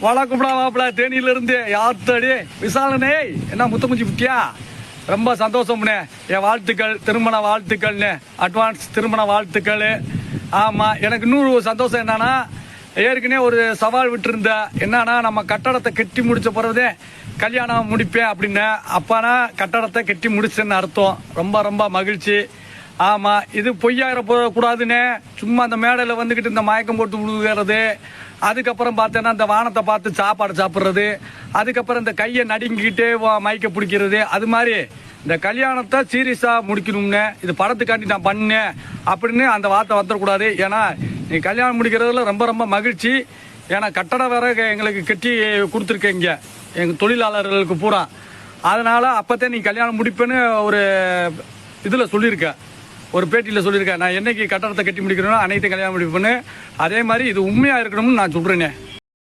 வழக்கும்டா மாப்பிள்ள தேனியில இருந்து யார்த்தடி விசாலனே என்ன முத்தமுச்சி புத்தியா ரொம்ப சந்தோஷம்னே என் வாழ்த்துக்கள் திருமண வாழ்த்துக்கள்னு அட்வான்ஸ் திருமண வாழ்த்துக்கள். ஆமாம் எனக்கு இன்னொரு சந்தோஷம் என்னன்னா ஏற்கனவே ஒரு சவால் விட்டுருந்த என்னன்னா நம்ம கட்டடத்தை கட்டி முடிச்ச பிறகுதே கல்யாணம் முடிப்பேன் அப்படின்னு அப்பானா கட்டடத்தை கட்டி முடிச்சேன்னு அர்த்தம். ரொம்ப ரொம்ப மகிழ்ச்சி. ஆமாம் இது பொய்யாயிர போகக்கூடாதுன்னு சும்மா அந்த மேடையில் வந்துக்கிட்டு இந்த மயக்கம் போட்டு விழுகிறது, அதுக்கப்புறம் பார்த்தேன்னா இந்த வானத்தை பார்த்து சாப்பாடு சாப்பிட்றது, அதுக்கப்புறம் இந்த கையை நடுங்கிக்கிட்டே மயக்க பிடிக்கிறது, அது மாதிரி இந்த கல்யாணத்தை சீரியஸாக முடிக்கணும்னு இது படத்துக்காண்டி நான் பண்ணேன் அப்படின்னு அந்த வார்த்தை வந்துடக்கூடாது. ஏன்னா நீ கல்யாணம் முடிக்கிறதுல ரொம்ப ரொம்ப மகிழ்ச்சி. ஏன்னா கட்டடம் வேற எங்களுக்கு கட்டி கொடுத்துருக்கீங்க எங்கள் தொழிலாளர்களுக்கு பூரா. அதனால் அப்போத்தே நீ கல்யாணம் முடிப்பேன்னு ஒரு இதில் சொல்லியிருக்க, ஒரு பேட்டியில் சொல்லியிருக்கேன். நான் என்னைக்கு கட்டடத்தை கட்டி முடிக்கிறேனோ அனைத்தையும் கல்யாணம் முடிப்பேன்னு. அதே மாதிரி இது உண்மையாக இருக்கணும்னு நான் சொல்கிறேனே.